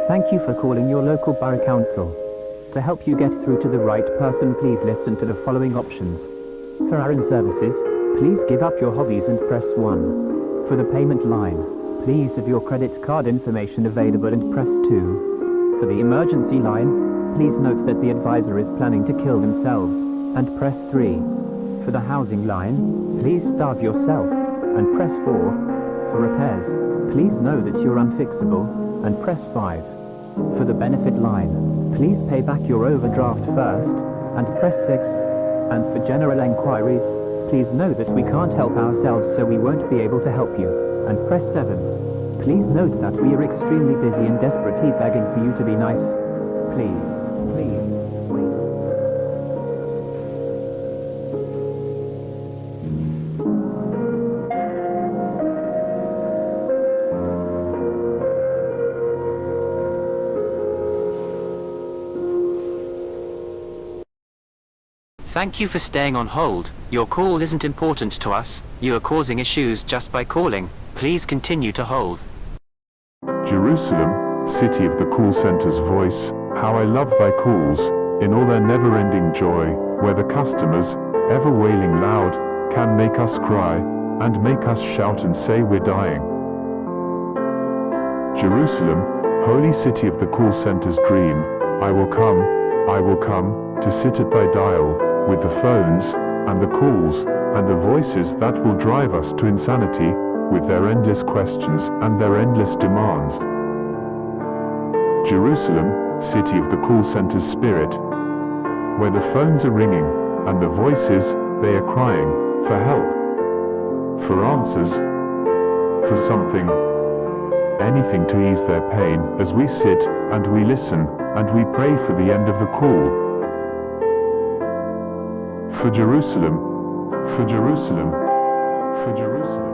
Thank you for calling your local borough council. To help you get through to the right person, please listen to the following options. For our services, please give up your hobbies and press 1. For the payment line, please have your credit card information available and press 2. For the emergency line, please note that the advisor is planning to kill themselves and press 3. For the housing line, please starve yourself and press 4. For repairs, please know that you're unfixable and press 5. For the benefit line, please pay back your overdraft first and press 6. And for general enquiries, please know that we can't help ourselves, so we won't be able to help you, and press 7. Please note that we are extremely busy and desperately begging for you to be nice. Please, please, wait. Thank you for staying on hold. Your call isn't important to us. You are causing issues just by calling. Please continue to hold. Jerusalem, city of the call center's voice, how I love thy calls, in all their never-ending joy, where the customers, ever wailing loud, can make us cry, and make us shout and say we're dying. Jerusalem, holy city of the call center's dream, I will come, to sit at thy dial, with the phones, and the calls, and the voices that will drive us to insanity, with their endless questions and their endless demands. Jerusalem, city of the call center's spirit, where the phones are ringing, and the voices, they are crying, for help, for answers, for something, anything to ease their pain, as we sit, and we listen, and we pray for the end of the call. For Jerusalem, for Jerusalem, for Jerusalem.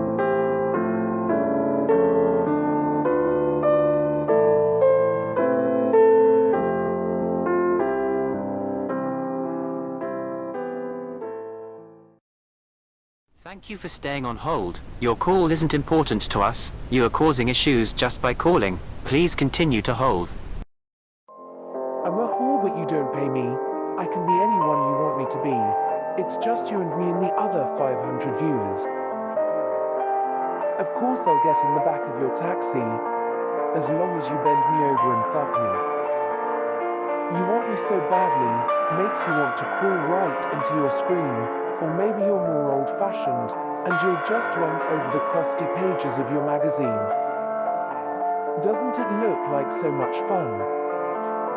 Thank you for staying on hold. Your call isn't important to us. You are causing issues just by calling. Please continue to hold. I'm a whore, but you don't pay me. I can be anyone you want me to be. It's just you and me and the other 500 viewers. Of course I'll get in the back of your taxi, as long as you bend me over and fuck me. You want me so badly, makes you want to crawl right into your screen, or maybe you're more old-fashioned, and you'll just wank over the crusty pages of your magazine. Doesn't it look like so much fun?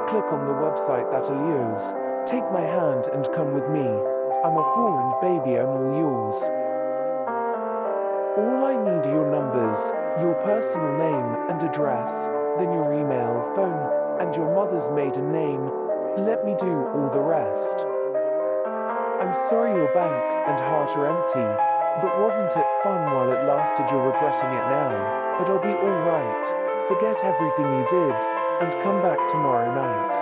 Click on the website that allures. Take my hand and come with me. I'm a whore and baby, I'm all yours. All I need are your numbers, your personal name and address, then your email, phone, and your mother's maiden name. Let me do all the rest. I'm sorry your bank and heart are empty, but wasn't it fun while it lasted? You're regretting it now, but I'll be alright. Forget everything you did, and come back tomorrow night.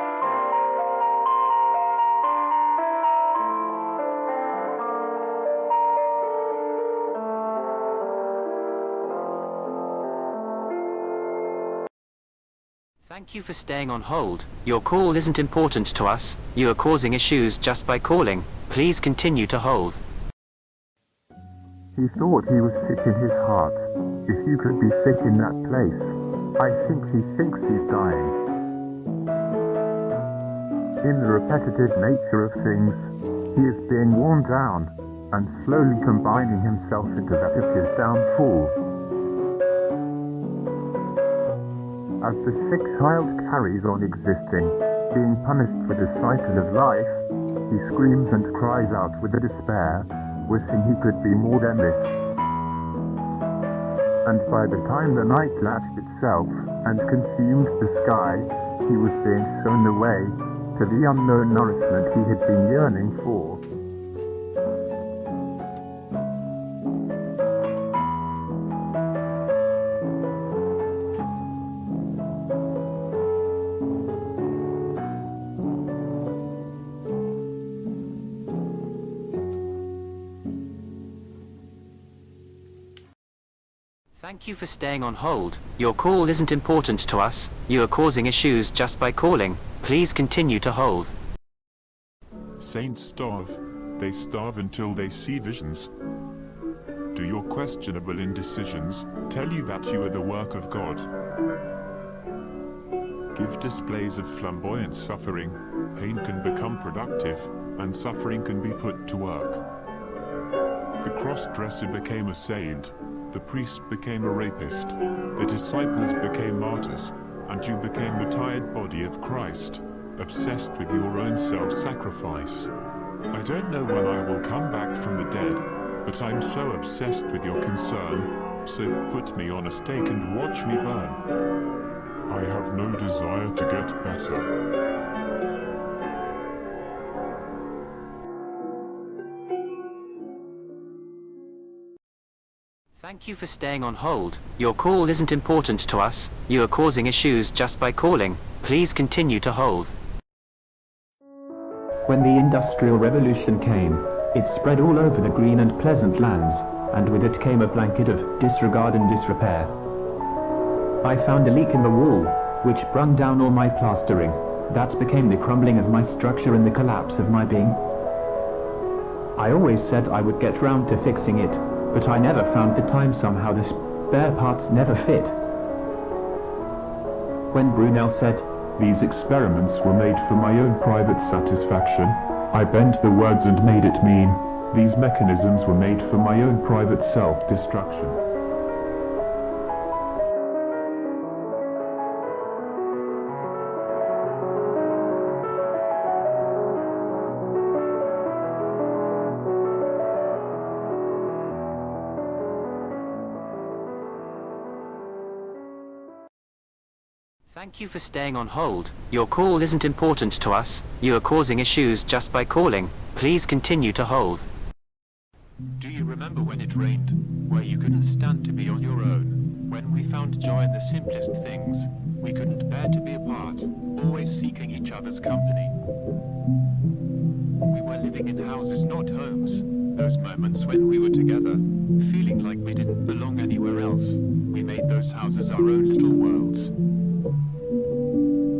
Thank you for staying on hold. Your call isn't important to us. You are causing issues just by calling. Please continue to hold. He thought he was sick in his heart. If you could be sick in that place, I think he thinks he's dying. In the repetitive nature of things, he is being worn down and slowly combining himself into that of his downfall. As the sick child carries on existing, being punished for the cycle of life, he screams and cries out with a despair, wishing he could be more than this. And by the time the night latched itself and consumed the sky, he was being shown the way to the unknown nourishment he had been yearning for. Thank you for staying on hold. Your call isn't important to us. You are causing issues just by calling. Please continue to hold. Saints starve. They starve until they see visions. Do your questionable indecisions tell you that you are the work of God? Give displays of flamboyant suffering. Pain can become productive, and suffering can be put to work. The cross-dresser became a saint. The priest became a rapist. The disciples became martyrs, and you became the tired body of Christ, obsessed with your own self-sacrifice. I don't know when I will come back from the dead, but I'm so obsessed with your concern, so put me on a stake and watch me burn. I have no desire to get better. Thank you for staying on hold. Your call isn't important to us. You are causing issues just by calling. Please continue to hold. When the Industrial Revolution came, it spread all over the green and pleasant lands, and with it came a blanket of disregard and disrepair. I found a leak in the wall, which brung down all my plastering. That became the crumbling of my structure and the collapse of my being. I always said I would get round to fixing it, but I never found the time. Somehow the spare parts never fit. When Brunel said, "These experiments were made for my own private satisfaction," I bent the words and made it mean, "These mechanisms were made for my own private self-destruction." Thank you for staying on hold. Your call isn't important to us. You are causing issues just by calling. Please continue to hold. Do you remember when it rained, where you couldn't stand to be on your own? When we found joy in the simplest things, we couldn't bear to be apart, always seeking each other's company. We were living in houses, not homes. Those moments when we were together, feeling like we didn't belong anywhere else. We made those houses our own little worlds.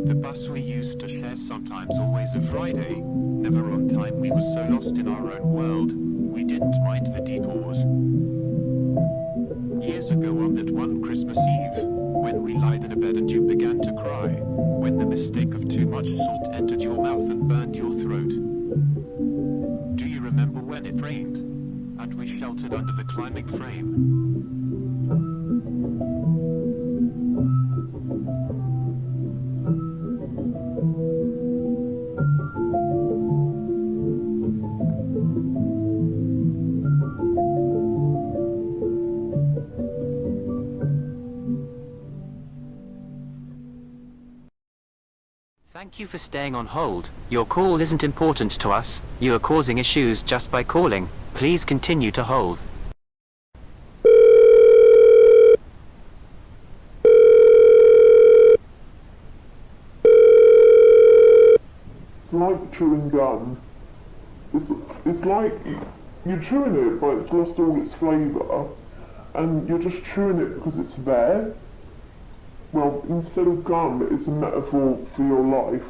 The bus we used to share, sometimes always a Friday, never on time. We were so lost in our own world, we didn't mind the detours. Years ago on that one Christmas Eve, when we lied in a bed and you began to cry, when the mistake of too much salt entered your mouth and burned your throat. Do you remember when it rained, and we sheltered under the climbing frame? Thank you for staying on hold. Your call isn't important to us. You are causing issues just by calling. Please continue to hold. It's like chewing gum. It's like you're chewing it, but it's lost all its flavour, and you're just chewing it because it's there. Well, instead of gum, it's a metaphor for your life.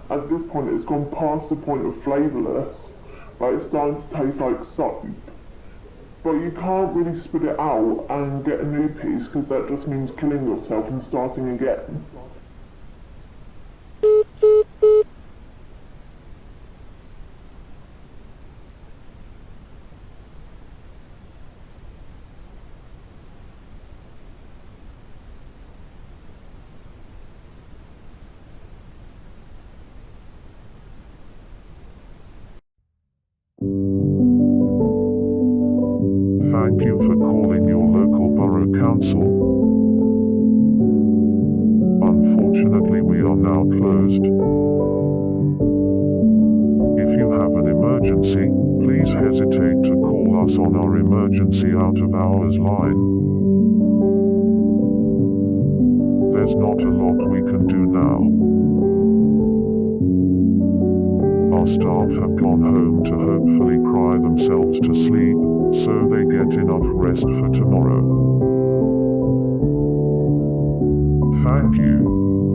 At this point, it's gone past the point of flavourless, but it's starting to taste like soap. But you can't really spit it out and get a new piece, because that just means killing yourself and starting again. Thank you for calling your local borough council. Unfortunately, we are now closed. If you have an emergency, please hesitate to call us on our emergency out of hours line. There's not a lot we can do now. Our staff have gone home to hopefully cry themselves to sleep, so they get enough rest for tomorrow. find you.